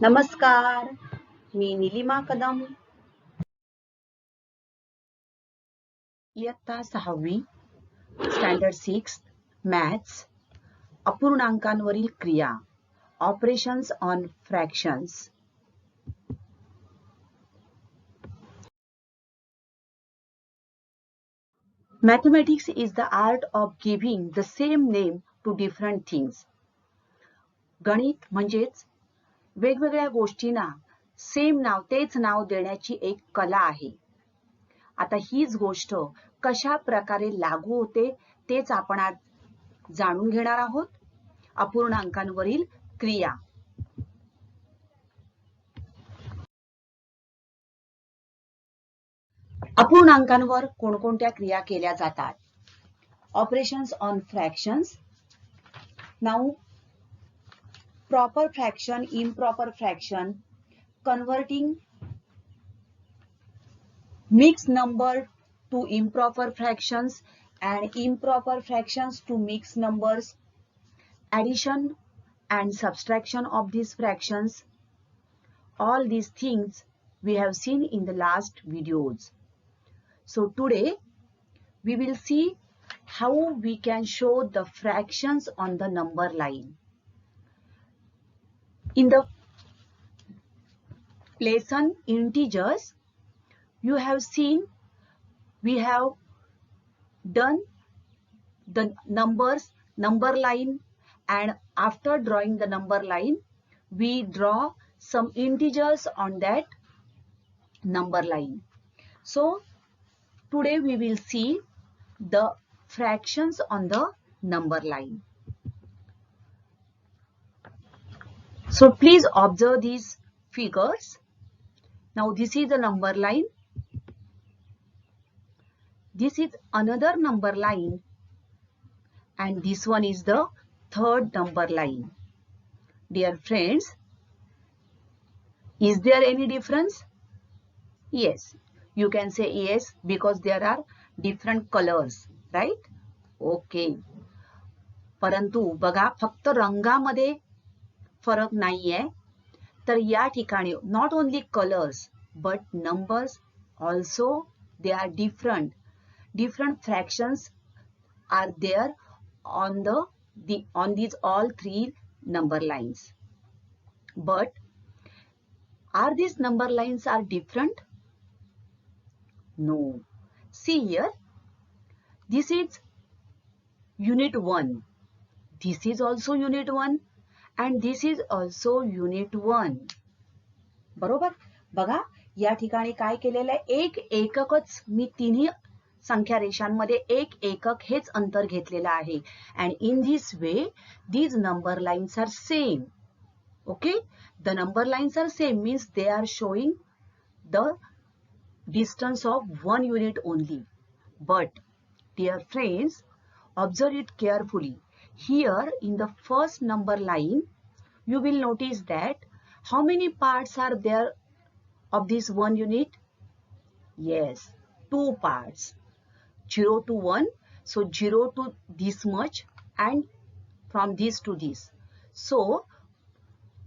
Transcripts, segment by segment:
नमस्कार, मी निलिमा कदम. इयत्ता 6वी, standard 6, maths, अपूर्णांकांवरील क्रिया, operations on fractions. Mathematics is the art of giving the same name to different things. गणित म्हणजेच वेगवेगळ्या गोष्टींना सेम नाव, तेच नाव देण्याची एक कला आहे. आता हीच गोष्ट कशा प्रकारे लागू होते तेच आपण आज जाणून घेणार आहोत. अपूर्णांकांवरील क्रिया. अपूर्णांकांवर कोणकोणत्या क्रिया केल्या जातात? Operations on fractions. Now proper fraction, improper fraction, converting mixed number to improper fractions and improper fractions to mixed numbers, addition and subtraction of these fractions. All these things we have seen in the last videos. So today we will see how we can show the fractions on the number line. In the lesson integers, you have seen we have done the number line, and after drawing the number line, we draw some integers on that number line. So today we will see the fractions on the number line. So please observe these figures. Now this is the number line. This is another number line, and this one is the third number line. Dear friends, is there any difference? Yes, you can say yes because there are different colors, right? Okay. परंतु बघा, फक्त रंगामध्ये फरक नाहीये, तर या ठिकाणी not only colors but numbers also, they are different. Different fractions are there on these all three number lines. But are these number lines are different? No. See here, this is unit 1. This is also unit 1. And this is also unit 1. बरोबर? बघा, या ठिकाणी काय केलेलं आहे, एक एककच मी तिन्ही संख्या रेषांमध्ये एक एकक हेच अंतर घेतलेलं आहे. And in this way, these number lines are same. Okay? The number lines are same means they are showing the distance of 1 unit only. But, dear friends, observe it carefully. Here in the first number line, you will notice that how many parts are there of this 1 unit? Yes, 2 parts. 0 to 1. So 0 to this much and from this to this. So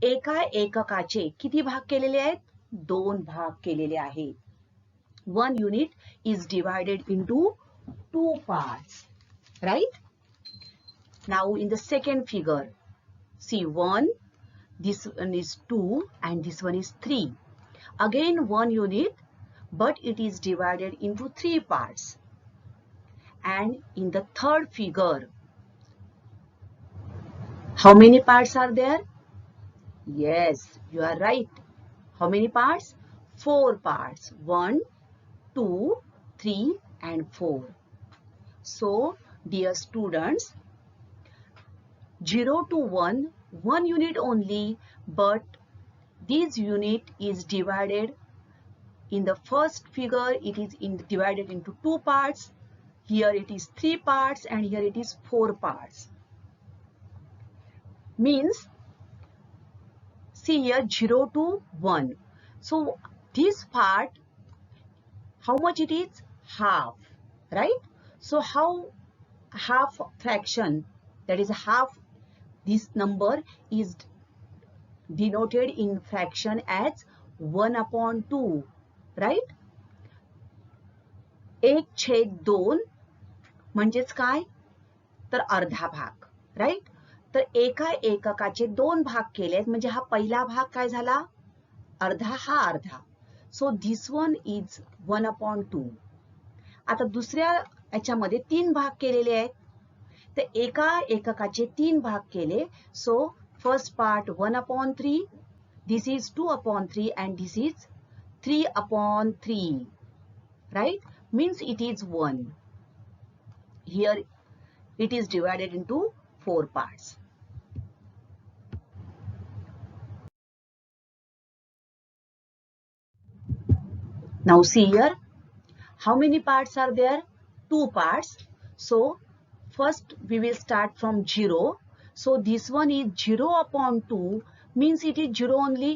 एका एककाचे किती भाग केलेले आहेत? 2 भाग केलेले आहेत. 1 unit is divided into 2 parts. Right? Now in the second figure, see 1, this one is 2 and this one is 3. Again 1 unit, but it is divided into 3 parts. And in the third figure, how many parts are there? Yes, you are right. How many parts? 4 parts. 1, 2, 3 and 4. So, dear students, 0 to 1 unit only, but this unit is divided in the first figure, it is divided into 2 parts. Here it is 3 parts and here it is 4 parts. Means, see here 0 to 1. So this part, how much it is? Half, right? So how half fraction, that is half, this number is denoted in fraction as 1/2, right? 1/2 म्हणजेच काय? तर अर्धा भाग, right? तर एका एककाचे 2 भाग केलेत म्हणजे हा पहिला भाग काय झाला? अर्धा, हा अर्धा. So this one is 1/2. आता दुसऱ्या याच्यामध्ये 3 भाग केलेले आहेत. तर एका एककाचे 3 भाग केले. So first part 1/3, this is 2/3 and this is 3/3, right? Means it is 1. Here it is divided into 4 parts. Now see here, how many parts are there? 2 parts. So first we will start from 0. So this one is 0/2 means it is 0 only.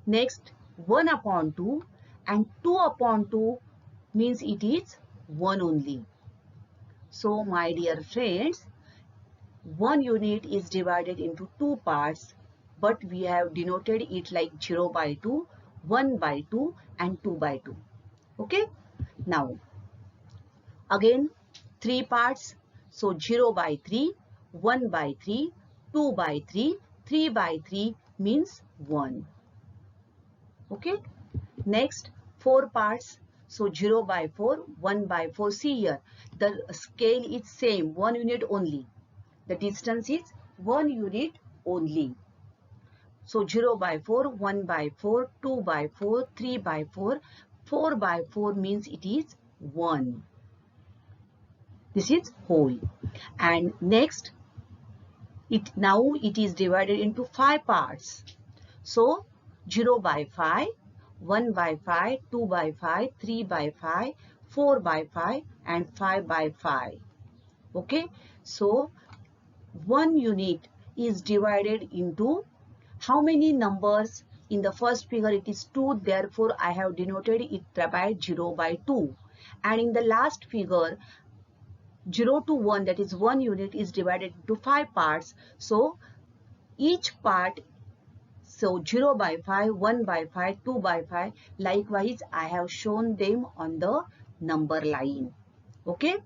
Next 1/2 and 2/2 means it is 1 only. So my dear friends, 1 unit is divided into 2 parts, but we have denoted it like 0/2, 1/2 and 2/2. Okay? Now again 3 parts. So 0/3, 1/3, 2/3, 3/3 means 1. Okay? Next 4 parts. So 0/4, 1/4. See here, the scale is same, 1 unit only. The distance is 1 unit only. So 0/4, 1/4, 2/4, 3/4, 4/4 means it is 1. This is whole. And next, now it is divided into 5 parts. So 0/5, 1/5, 2/5, 3/5, 4/5 and 5/5. Okay, so 1 unit is divided into how many numbers? In the first figure it is 2, therefore I have denoted it by 0/2. And in the last figure 0 to 1, that is 1 unit, is divided into 5 parts. So each part, so 0/5, 1/5, 2/5, likewise I have shown them on the number line. Okay?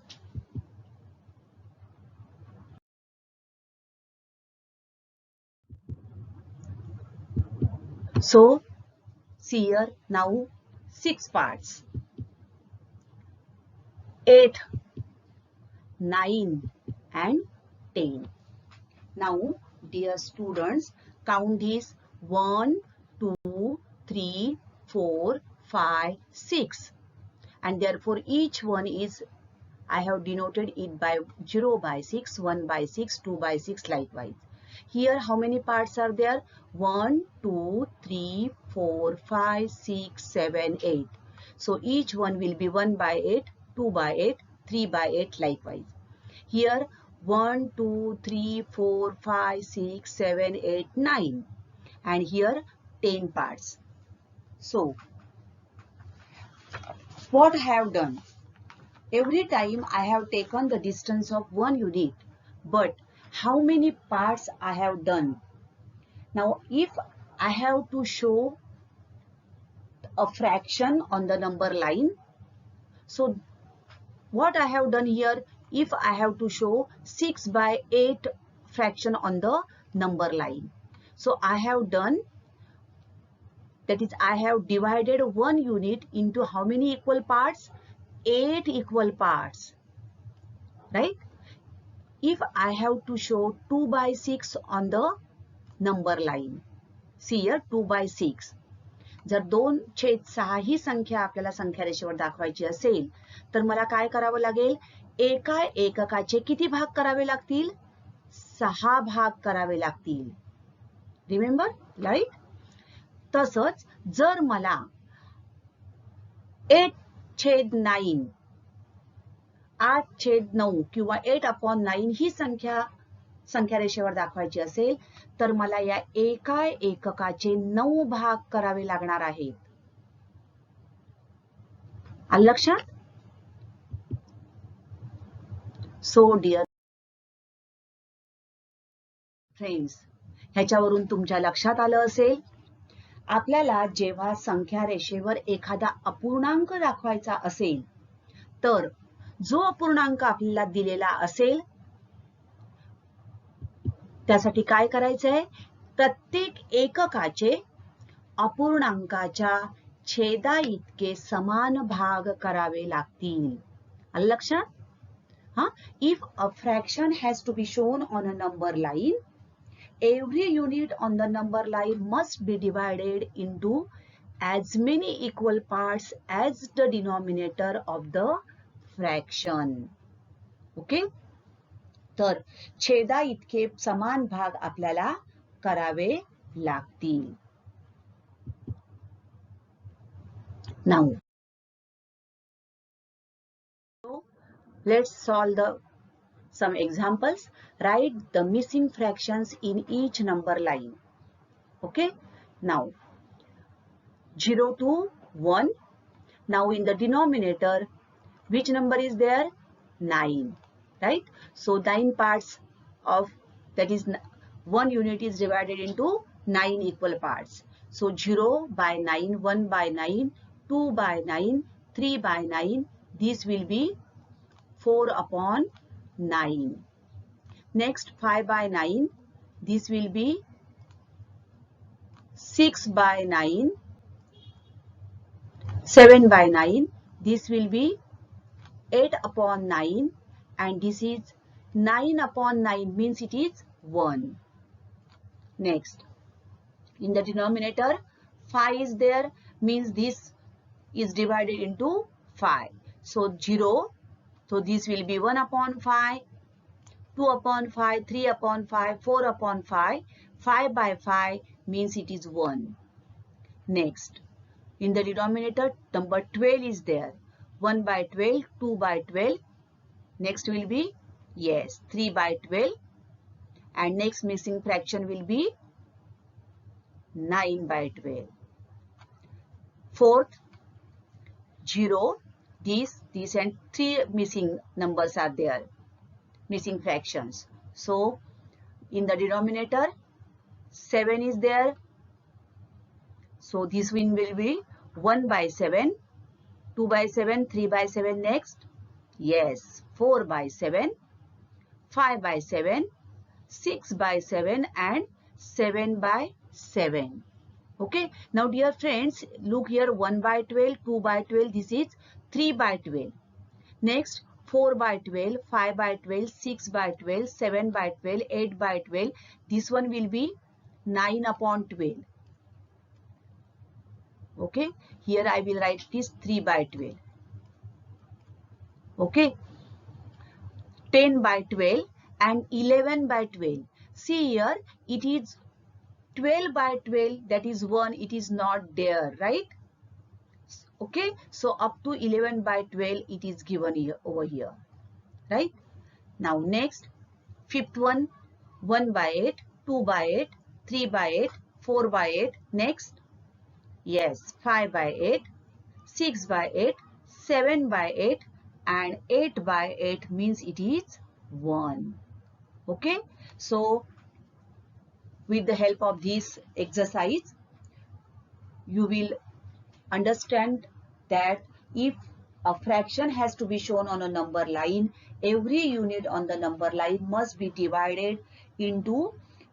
So see here, now 6 parts. 8, 9 and 10. Now dear students, count these 1, 2, 3, 4, 5, 6. And therefore each one is, I have denoted it by 0/6, 1/6, 2/6 likewise. Here how many parts are there? 1, 2, 3, 4, 5, 6, 7, 8. So each one will be 1/8, 2/8, 3/8 likewise. Here 1, 2, 3, 4, 5, 6, 7, 8, 9. And here 10 parts. So what I have done? Every time I have taken the distance of 1 unit, but how many parts I have done? Now if I have to show a fraction on the number line, so what I have done here, if I have to show 6/8 fraction on the number line, so I have done, that is I have divided 1 unit into how many equal parts? 8 equal parts, right? If I have to show 2/6 on the number line, see here 2/6. जर 2/6 ही संख्या आपल्याला संख्या रेषेवर दाखवायची असेल तर मला काय करावं लागेल? एका एककाचे किती भाग करावे लागतील? 6 भाग करावे लागतील. Remember, right? तसंच जर मला 8/9, 8/9 किंवा 8/9 ही संख्या रेषेवर दाखवायची असेल तर मला या एका एककाचे 9 भाग करावे लागणार आहेत. आलं लक्षात? So dear friends, ह्याच्यावरून तुमच्या लक्षात आलं असेल, आपल्याला जेव्हा संख्या रेषेवर एखादा अपूर्णांक दाखवायचा असेल तर जो अपूर्णांक आपल्याला दिलेला असेल त्यासाठी काय करायचंय, प्रत्येक एककाचे अपूर्णांकाच्या छेदा इतके समान भाग करावे लागतील. आलं लक्षात? If a fraction has to be shown on a number line, every unit on the number line must be divided into as many equal parts as the denominator of the fraction. Okay? तर छेदा इतके समान भाग आपल्याला करावे लागतील. Now, let's solve some examples. Write the missing fractions in each number line. Okay. Now 0 to 1. Now in the denominator, which number is there? 9. Right. So 9 parts of that is 1 unit is divided into 9 equal parts. So 0 by 9, 1 by 9, 2 by 9, 3 by 9. This will be 4 upon 9. Next 5 by 9. This will be 6 by 9. 7 by 9. This will be 8 upon 9. And this is 9 upon 9 means it is 1. Next, in the denominator 5 is there means this is divided into 5. So 0. So this will be 1 upon 5, 2 upon 5, 3 upon 5, 4 upon 5. 5 by 5 means it is 1. Next, in the denominator number 12 is there. 1 by 12, 2 by 12. Next will be, yes, 3 by 12. And next missing fraction will be 9 by 12. Fourth, 0. This and 3 missing numbers are there, missing fractions. So in the denominator 7 is there. So this one will be 1 by 7, 2 by 7, 3 by 7. Next, yes, 4 by 7, 5 by 7, 6 by 7 and 7 by 7. Okay. Now dear friends, look here, 1 by 12, 2 by 12, this is 3 by 12. Next, 4 by 12, 5 by 12, 6 by 12, 7 by 12, 8 by 12. This one will be 9 upon 12. Okay. Here I will write this 3 by 12. Okay. 10 by 12 and 11 by 12. See here, it is 12 by 12, that is 1, it is not there, right? Okay, so up to 11 by 12 it is given here over here, right? Now next, fifth one, 1 by 8, 2 by 8, 3 by 8, 4 by 8. Next, yes, 5 by 8, 6 by 8, 7 by 8 and 8 by 8 means it is 1. Okay, so with the help of this exercise, you will understand that if a fraction has to be shown on a number line, every unit on the number line must be divided into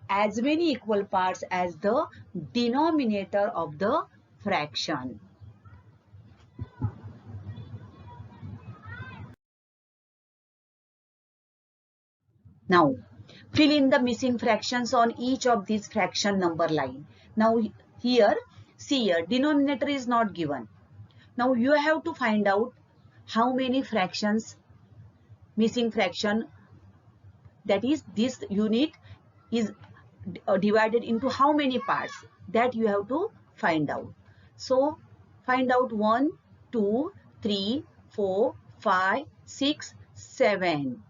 as many equal parts as the denominator of the fraction. Now, fill in the missing fractions on each of these fraction number line. Now here, see here, denominator is not given. Now you have to find out how many fractions, missing fraction, that is this unit is divided into how many parts, that you have to find out. So find out 1, 2, 3, 4, 5, 6, 7.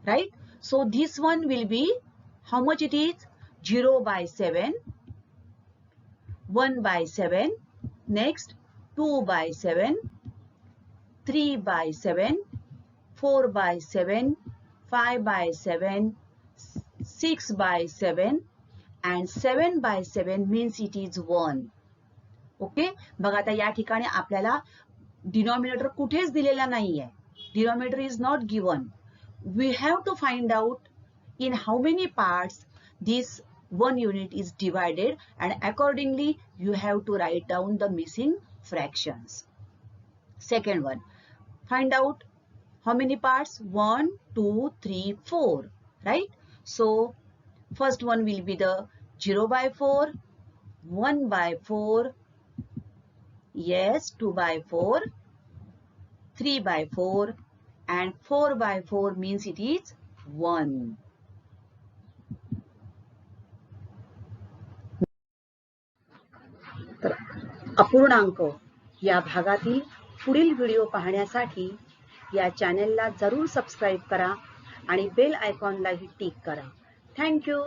Right? So this one will be, how much it is? 0 by 7, 1 by 7, next 2 by 7, 3 by 7, 4 by 7, 5 by 7, 6 by 7 and 7 by 7 means it is 1. Okay, बघा आता या ठिकाणी आपल्याला denominator कुठेच दिलेला नाहीये. Denominator is not given. We have to find out in how many parts this one unit is divided, and accordingly you have to write down the missing fractions. Second one, find out how many parts. 1, 2, 3, 4, right? So first one will be the 0 by 4, 1 by 4, yes, 2 by 4, 3 by 4, and 4 by 4 means it is 1. तर अपूर्णांक या भागातील पुढील video पाहण्यासाठी या चॅनेलला जरूर subscribe करा आणि बेल आयकॉनलाही टिक करा. Thank you.